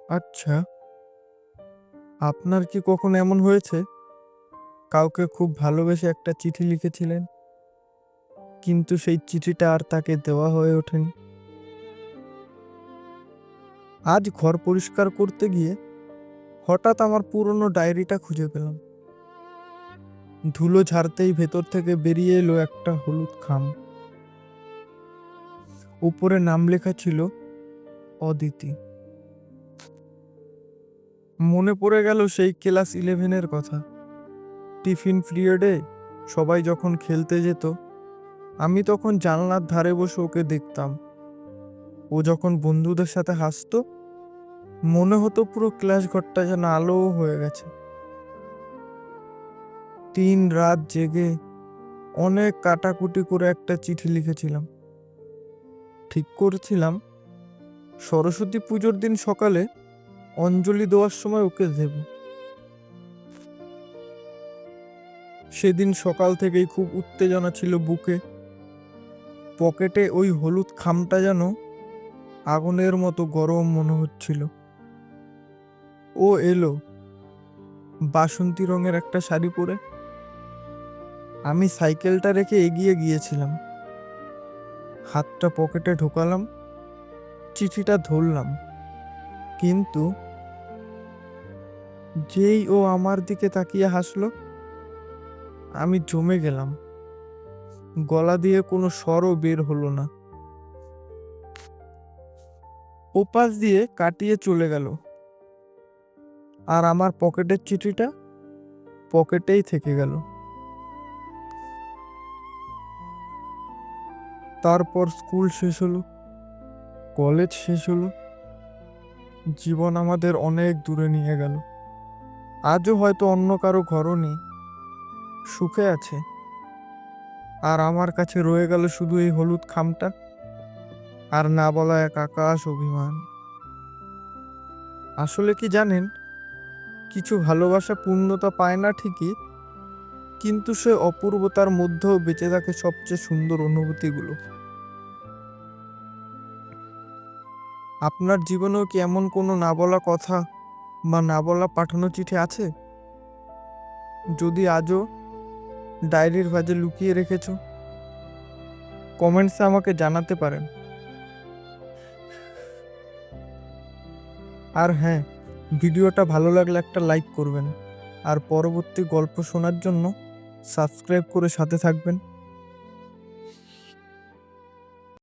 আচ্ছা, আপনার কি কখনো এমন হয়েছে কাউকে খুব ভালোবেসে একটা চিঠি লিখেছিলেন, কিন্তু সেই চিঠিটা আর তাকে দেওয়া হয়ে ওঠেনি? আজ ঘর পরিষ্কার করতে গিয়ে হঠাৎ আমার পুরনো ডায়েরিটা খুঁজে পেলাম। ধুলো ঝাড়তেই ভেতর থেকে বেরিয়ে এলো একটা হলুদ খাম। উপরে নাম লেখা ছিল অদিতি। মনে পড়ে গেল সেই ক্লাস 11-এর কথা। টিফিন পিরিয়ডে সবাই যখন খেলতে যেত, আমি তখন জানলার ধারে বসে ওকে দেখতাম। ও যখন বন্ধুদের সাথে হাসতো, মনে হতো পুরো ক্লাস ঘরটা যেন আলো হয়ে গেছে। 3 রাত জেগে অনেক কাটাকুটি করে একটা চিঠি লিখেছিলাম। ঠিক করেছিলাম সরস্বতী পুজোর দিন সকালে অঞ্জলি দেওয়ার সময় ওকে দেব। সেদিন সকাল থেকেই খুব উত্তেজনা ছিল বুকে। পকেটে ওই হলুদ খামটা যেন আগুনের মতো গরম মনে হচ্ছিল। ও এলো বাসন্তী রঙের একটা শাড়ি পরে। আমি সাইকেলটা রেখে এগিয়ে গিয়েছিলাম। হাতটা পকেটে ঢোকালাম, চিঠিটা ধরলাম, কিন্তু যেই ও আমার দিকে তাকিয়ে হাসলো, আমি জমে গেলাম। গলা দিয়ে কোনো স্বরও বের হলো না। ওপাশ দিয়ে কাটিয়ে চলে গেল, আর আমার পকেটের চিঠিটা পকেটেই থেকে গেল। তারপর স্কুল শেষ হলো, কলেজ শেষ হলো, জীবন আমাদের অনেক দূরে নিয়ে গেল। আজও হয়তো অন্য কারো ঘরণী সুখে আছে, আর আমার কাছে রয়ে গেল শুধু এই হলুদ খামটা আর না বলা এক আকাশ অভিমান। আসলে কি জানেন, কিছু ভালোবাসা পূর্ণতা পায় না ঠিকই, কিন্তু সে অপূর্বতার মধ্যেও বেঁচে থাকে সবচেয়ে সুন্দর অনুভূতিগুলো। আপনার জীবনেও কি এমন কোনো না বলা কথা বা না বলা পাঠানো চিঠি আছে? যদি আজও ডায়েরির ভাঁজে লুকিয়ে রেখেছো, কমেন্টসে আমাকে জানাতে পারেন। আর হ্যাঁ, ভিডিওটা ভালো লাগলে একটা লাইক করবেন, আর পরবর্তী গল্প শোনার জন্য সাবস্ক্রাইব করে সাথে থাকবেন।